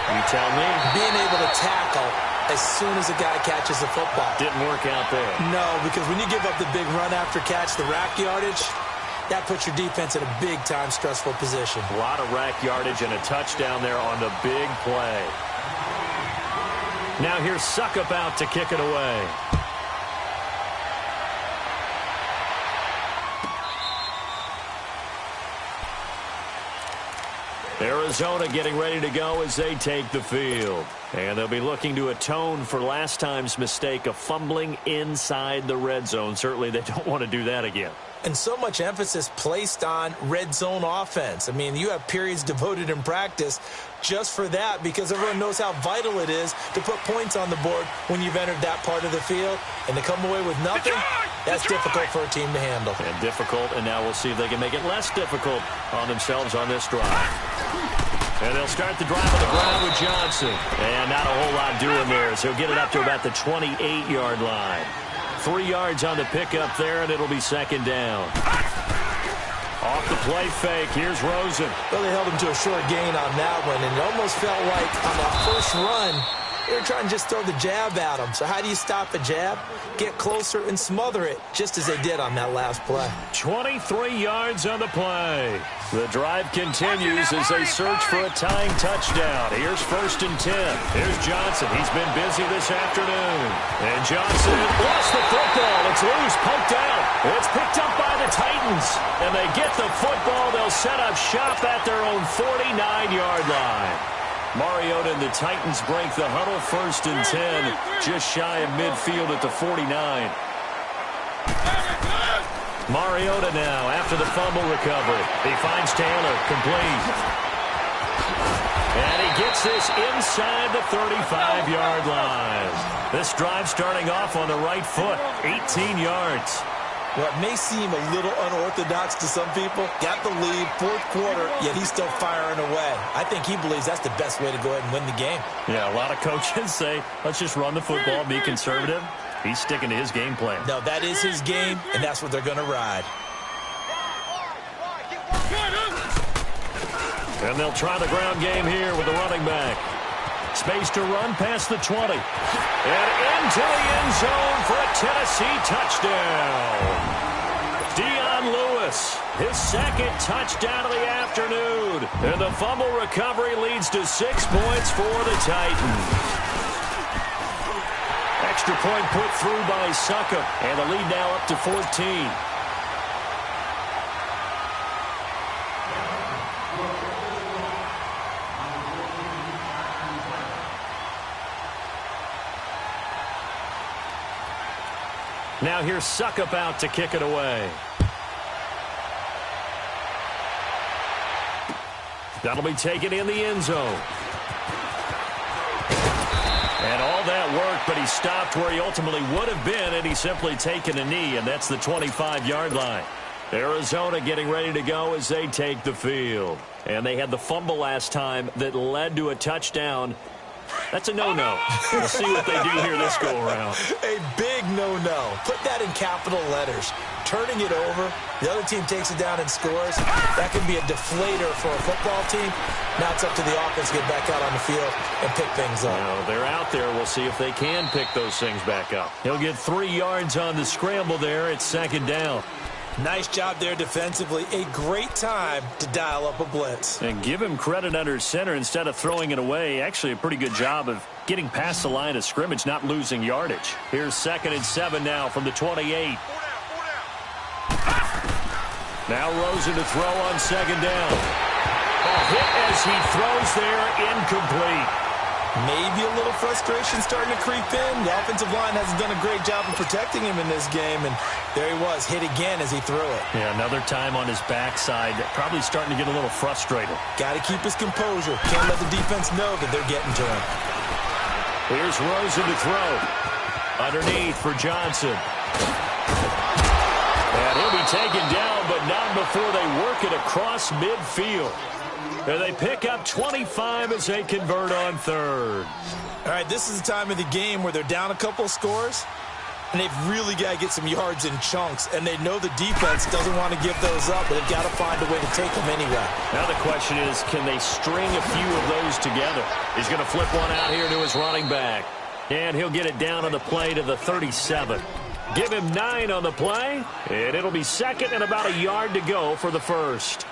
You tell me. Being able to tackle as soon as a guy catches the football. Didn't work out there. No, because when you give up the big run after catch, the rack yardage, that puts your defense in a big-time stressful position. A lot of rack yardage and a touchdown there on the big play. Now here's Suckup out to kick it away. Arizona getting ready to go as they take the field. And they'll be looking to atone for last time's mistake of fumbling inside the red zone. Certainly they don't want to do that again. And so much emphasis placed on red zone offense. I mean, you have periods devoted in practice just for that because everyone knows how vital it is to put points on the board when you've entered that part of the field. And to come away with nothing, that's difficult for a team to handle. And difficult, and now we'll see if they can make it less difficult on themselves on this drive. And they'll start the drive on the ground with Johnson. And not a whole lot doing there, so he'll get it up to about the 28-yard line. 3 yards on the pickup there, and it'll be second down. Off the play fake, here's Rosen. Well, they held him to a short gain on that one, and it almost felt like on that first run, they were trying to just throw the jab at him. So how do you stop a jab? Get closer and smother it, just as they did on that last play. 23 yards on the play. The drive continues as they search for a tying touchdown. Here's 1st and 10. Here's Johnson. He's been busy this afternoon. And Johnson lost the football. It's loose, poked out. It's picked up by the Titans. And they get the football. They'll set up shop at their own 49-yard line. Mariota and the Titans break the huddle. 1st and 10, just shy of midfield at the 49. Mariota now after the fumble recovery. He finds Taylor, complete. And he gets this inside the 35-yard line. This drive starting off on the right foot, 18 yards. What may seem a little unorthodox to some people, got the lead, 4th quarter, yet he's still firing away. I think he believes that's the best way to go ahead and win the game. Yeah, a lot of coaches say, let's just run the football, be conservative. He's sticking to his game plan. No, that is his game, and that's what they're going to ride. And they'll try the ground game here with the running back. Space to run past the 20. And into the end zone for a Tennessee touchdown. Dion Lewis, his 2nd touchdown of the afternoon. And the fumble recovery leads to 6 points for the Titans. Extra point put through by Succop. And the lead now up to 14. Now here's Succop out to kick it away. That'll be taken in the end zone. And all that work, but he stopped where he ultimately would have been, and he's simply taken a knee, and that's the 25-yard line. Arizona getting ready to go as they take the field. And they had the fumble last time that led to a touchdown. That's a no-no. We'll see what they do here this go-around. A big no-no. Put that in capital letters. Turning it over, the other team takes it down and scores. That can be a deflator for a football team. Now it's up to the offense to get back out on the field and pick things up. Now, they're out there. We'll see if they can pick those things back up. He'll get 3 yards on the scramble there. It's 2nd down. Nice job there defensively. A great time to dial up a blitz. And give him credit under center instead of throwing it away. Actually, a pretty good job of getting past the line of scrimmage, not losing yardage. Here's 2nd and 7 now from the 28. Now Rosen to throw on 2nd down. A hit as he throws there, incomplete. Maybe a little frustration starting to creep in. The offensive line hasn't done a great job of protecting him in this game, and there he was, hit again as he threw it. Yeah, another time on his backside, probably starting to get a little frustrated. Got to keep his composure. Can't let the defense know that they're getting to him. Here's Rosen to throw. Underneath for Johnson. And he'll be taken down, but not before they work it across midfield. And they pick up 25 as they convert on 3rd. All right, this is the time of the game where they're down a couple of scores, and they've really got to get some yards in chunks, and they know the defense doesn't want to give those up, but they've got to find a way to take them anyway. Now the question is, can they string a few of those together? He's going to flip one out here to his running back, and he'll get it down on the play to the 37. Give him 9 on the play, and it'll be 2nd and about a yard to go for the 1st.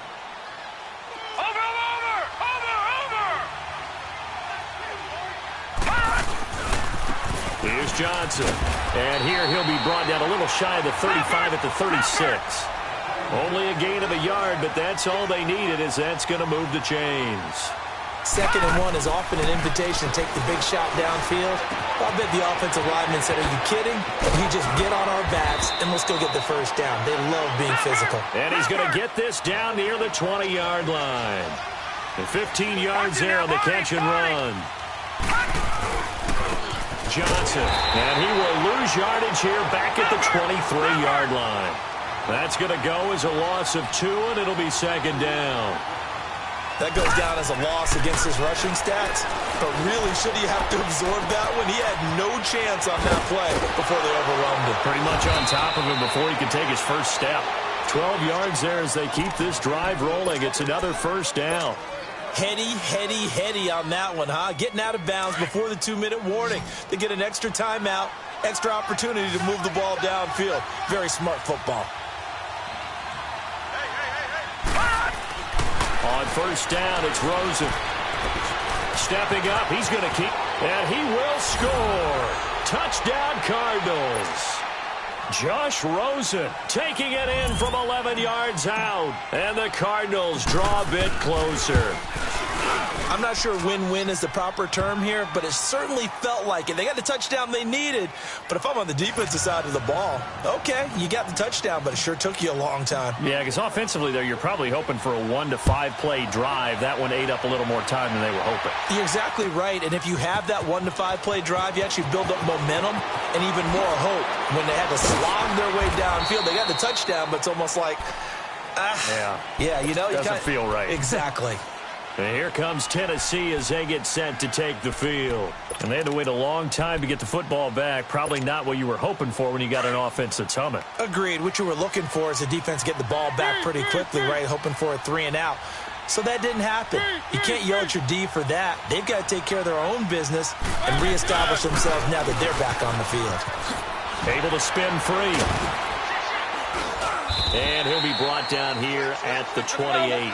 Here's Johnson. And here he'll be brought down a little shy of the 35 at the 36. Only a gain of a yard, but that's all they needed, as that's going to move the chains. 2nd and 1 is often an invitation to take the big shot downfield. I bet the offensive lineman said, are you kidding? You just get on our backs, and we'll still get the first down. They love being physical. And he's going to get this down near the 20-yard line. And 15 yards there on the catch and run. Johnson, and he will lose yardage here back at the 23-yard line. That's going to go as a loss of 2, and it'll be 2nd down. That goes down as a loss against his rushing stats. But really, should he have to absorb that one? He had no chance on that play before they overwhelmed him. Pretty much on top of him before he could take his first step. 12 yards there as they keep this drive rolling. It's another first down. Heady on that one, huh? Getting out of bounds before the 2-minute warning. They get an extra timeout, extra opportunity to move the ball downfield. Very smart football. On first down, it's Rosen. Stepping up, he's going to keep, and he will score. Touchdown, Cardinals. Josh Rosen taking it in from 11 yards out. And the Cardinals draw a bit closer. I'm not sure win-win is the proper term here, but it certainly felt like it. They got the touchdown they needed, but if I'm on the defensive side of the ball, okay, you got the touchdown, but it sure took you a long time. Yeah, because offensively, there, you're probably hoping for a 1 to 5 play drive. That one ate up a little more time than they were hoping. You're exactly right, and if you have that 1 to 5 play drive, you actually build up momentum and even more hope. When they had to slog their way downfield, they got the touchdown, but it's almost like, you know, doesn't feel right. Exactly. And here comes Tennessee as they get set to take the field. And they had to wait a long time to get the football back. Probably not what you were hoping for when you got an offense that's humming. Agreed. What you were looking for is the defense get the ball back pretty quickly, right? Hoping for a 3 and out. So that didn't happen. You can't yell at your D for that. They've got to take care of their own business and reestablish themselves now that they're back on the field. Able to spin free. And he'll be brought down here at the 28.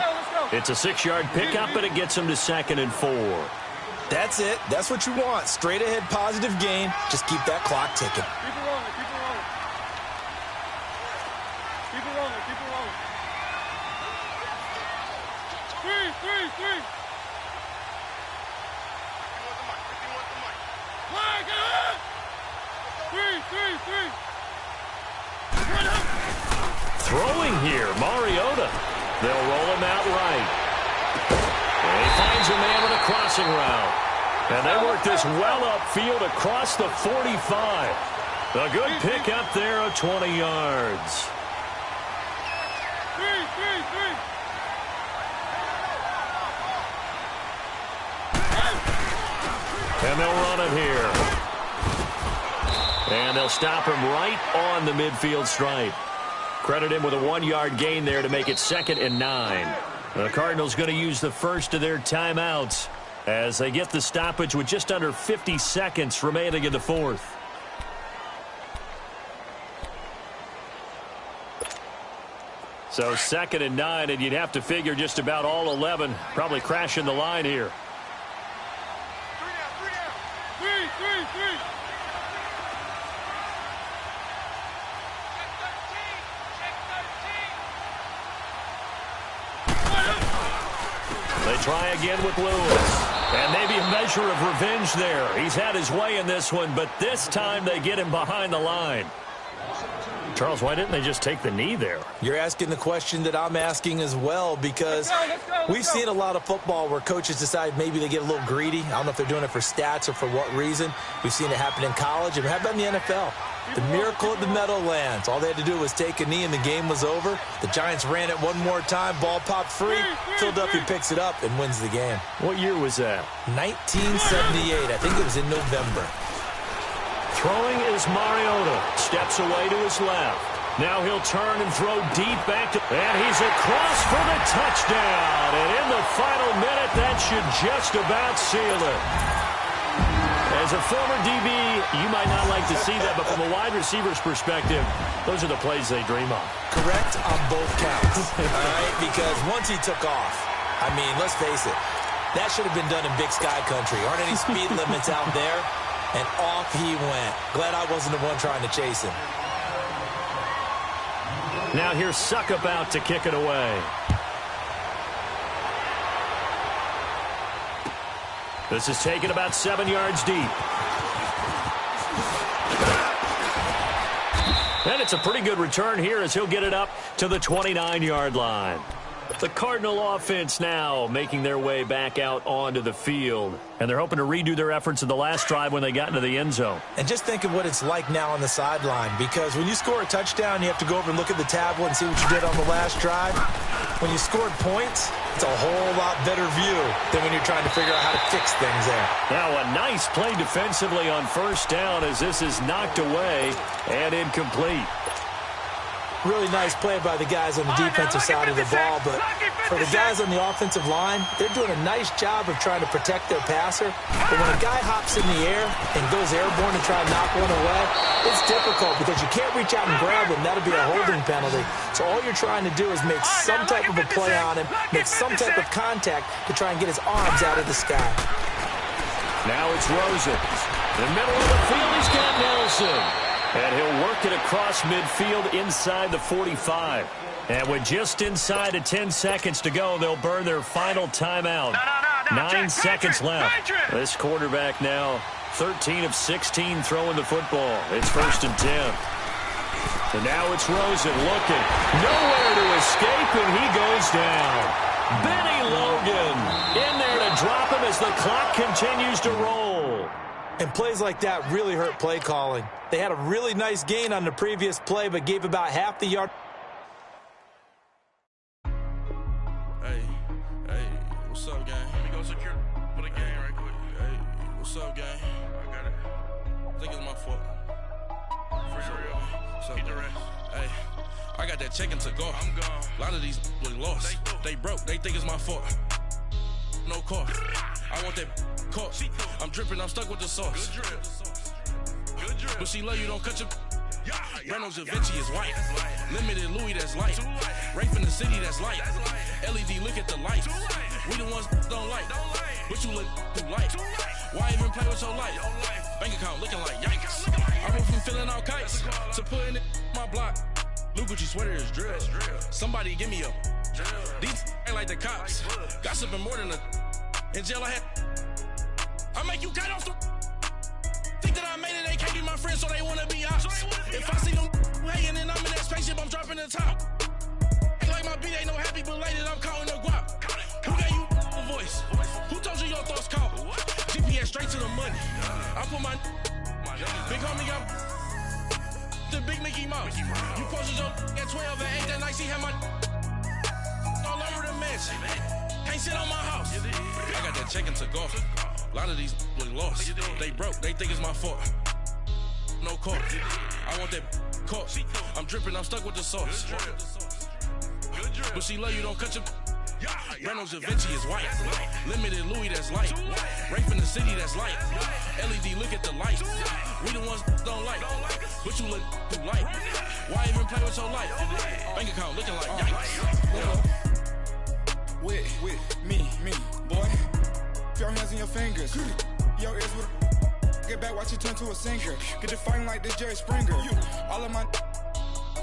It's a 6-yard pickup, and it gets him to 2nd and 4. That's it. That's what you want. Straight ahead positive gain. Just keep that clock ticking. Keep it rolling. Keep it rolling. Keep it rolling. Keep it rolling. Three. Flag it! Three. Throwing here, Mariota. They'll roll him out right. And he finds a man with a crossing route. And they work this well upfield across the 45. A good pick up there of 20 yards. Three. And they'll run it here. And they'll stop him right on the midfield stripe. Credit him with a 1-yard gain there to make it 2nd and 9. The Cardinals going to use the first of their timeouts as they get the stoppage with just under 50 seconds remaining in the 4th. So 2nd and 9, and you'd have to figure just about all 11 probably crashing the line here. Three. They try again with Lewis. And maybe a measure of revenge there. He's had his way in this one, but this time they get him behind the line. Charles, why didn't they just take the knee there? You're asking the question that I'm asking as well, because we've seen a lot of football where coaches decide maybe they get a little greedy. I don't know if they're doing it for stats or for what reason. We've seen it happen in college, and how about in the NFL? The miracle at the Meadowlands. All they had to do was take a knee, and the game was over. The Giants ran it one more time. Ball popped free. Philadelphia picks it up and wins the game. What year was that? 1978. I think it was in November. Throwing is Mariota. Steps away to his left. Now he'll turn and throw deep back to... And he's across for the touchdown. And in the final minute, that should just about seal it. As a former DB, you might not like to see that, but from a wide receiver's perspective, those are the plays they dream of. Correct on both counts, all right? Because once he took off, I mean, let's face it, that should have been done in Big Sky Country. Aren't any speed limits out there? And off he went. Glad I wasn't the one trying to chase him. Now here's Suckup out to kick it away. This is taken about 7 yards deep. And it's a pretty good return here as he'll get it up to the 29-yard line. The Cardinal offense now making their way back out onto the field. And they're hoping to redo their efforts in the last drive when they got into the end zone. And just think of what it's like now on the sideline, because when you score a touchdown, you have to go over and look at the tablet and see what you did on the last drive. When you scored points, it's a whole lot better view than when you're trying to figure out how to fix things there. Now a nice play defensively on first down as this is knocked away and incomplete. Really nice play by the guys on the defensive side of the ball, but for the guys on the offensive line, they're doing a nice job of trying to protect their passer. But when a guy hops in the air and goes airborne to try and knock one away, it's difficult because you can't reach out and grab him. That'll be a holding penalty. So all you're trying to do is make some type of a play on him, make some type of contact to try and get his arms out of the sky. Now it's Rosen. In the middle of the field, he's got Nelson. And he'll work it across midfield inside the 45. And with just inside of 10 seconds to go, they'll burn their final timeout. 9 seconds left. This quarterback now 13 of 16 throwing the football. It's 1st and 10. And now it's Rosen looking. Nowhere to escape, and he goes down. Benny Logan in there to drop him as the clock continues to roll. And plays like that really hurt play calling. They had a really nice gain on the previous play, but gave about half the yard. Hey, what's up, gang? Let me go secure for the game right quick. Hey, what's up, gang? I got it. I think it's my fault. For real. What's up, keep the rest. Hey, I got that check-in to go. I'm gone. A lot of these was lost. They broke. They think it's my fault. No car. I want that caught. I'm dripping. I'm stuck with the sauce. Good drip. But she love you, don't cut your. Reynolds Da Vinci is white. Limited Louis, that's light. Rape in the city, that's light. LED, look at the lights. We the ones don't like. But you look too light. Why even play with your life? Bank account looking like yikes. I went from filling out kites to putting it in my block. Blue Gucci sweater is drill. Somebody give me a. These ain't like the cops. Gossiping more than a. In jail I had. I make you cut off the. Think that I made it, they can't be my friends, so they wanna be ops. If I see them hanging and I'm in that spaceship, I'm dropping the top. Ain't like my beat ain't no happy, but later I'm counting the guap. Who gave you a voice? Who told you your thoughts count? GPS straight to the money. I put my big homie up the big Mickey Mouse. You posted your at 12 and 8 that night, she had my all over the mansion. Can't sit on my house. I got that check-in to go. A lot of these was lost. They broke. They think it's my fault. No car. I want that caught. I'm dripping. I'm stuck with the sauce. But she love you, don't cut your. Reynolds Da Vinci is white. Limited Louis, that's light. Rape in the city, that's light. LED, look at the lights. We the ones don't like. But you look too light. Why even play with your life? Bank account looking like yikes. With me, boy. Your hands in your fingers. Your ears with get back, watch you turn to a singer. Get you fighting like this Jerry Springer. All of my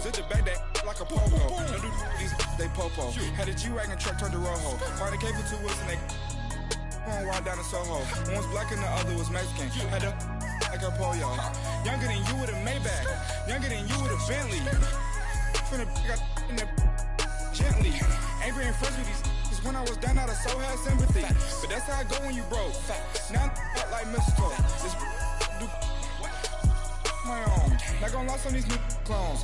sit the back that like a popo. Don't do these they popo. Had a G-Wagon truck turned to Rojo. Find a cable 2 wheels and they one ride down to Soho. One was black and the other was Mexican. Had a like a polio. Younger than you with a Maybach. Younger than you with a Bentley. Finna got in the gently. Angry and friends with these. When I was down, I so had sympathy. But that's how I go when you broke. Now I'm like mistletoe. This do my own. Not gonna lie on these new clones.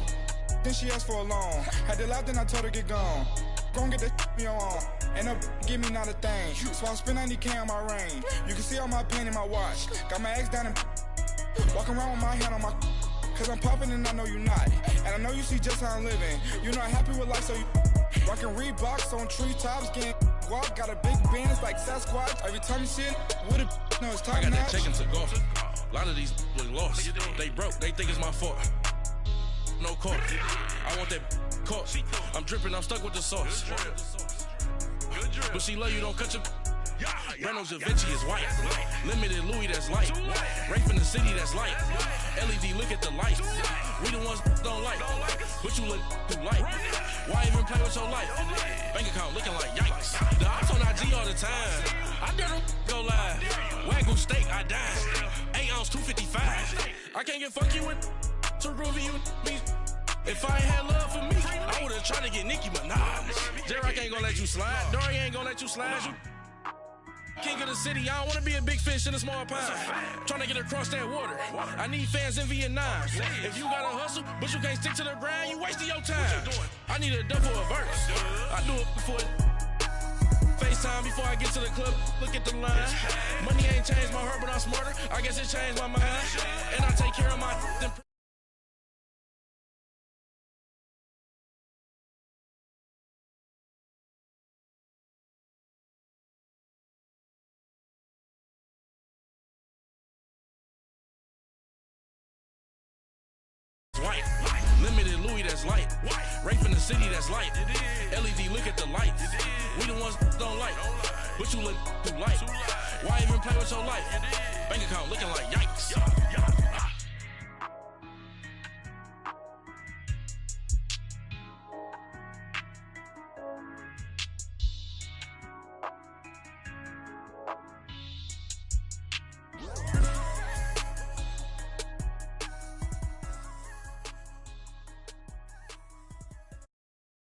Then she asked for a loan. Had to laugh, then I told her get gone. Gon' get that me on. And up, give me not a thing. So I spend 90K on my ring. You can see all my pain in my watch. Got my ex down and walking around with my hand on my. Cause I'm popping and I know you not. And I know you see just how I'm living. You're not happy with life, so you. Rockin' Reeboks on treetops, getting walk, got a big band, it's like Sasquatch. Every time you see it, with a no, it's top I got notch. that check-in to go. A lot of these was lost. They broke, they think it's my fault. No car. I want that caught. I'm dripping, I'm stuck with the sauce. But she love you, don't cut your. Reynolds Da Vinci is white. Limited Louis, that's light. Rape in the city, that's light. LED, look at the lights. We the ones don't like. But you look too light. Why even play with your life? Bank account looking like yikes. The ops on IG all the time. I dare them go live. Wagyu steak, I dine. 8 ounce, 255. I can't get funky with too groovy you me. If I ain't had love for me, I would've tried to get Nicki Minaj. J-Rock ain't gonna let you slide. Dory ain't gonna let you slide. You king of the city, I don't wanna be a big fish in a small pond. Trying to get across that water. I need fans in Vietnam. If you gotta hustle, but you can't stick to the grind, you wasting your time. I need a double a verse. I do it before FaceTime before I get to the club. Look at the line. Money ain't changed my heart, but I'm smarter. I guess it changed my mind. And I take care of my white. Limited Louis, that's light. Rape in the city, that's light. LED, look at the lights. We the ones don't like, but you look too light. Why even play with your life? Bank account looking like yikes.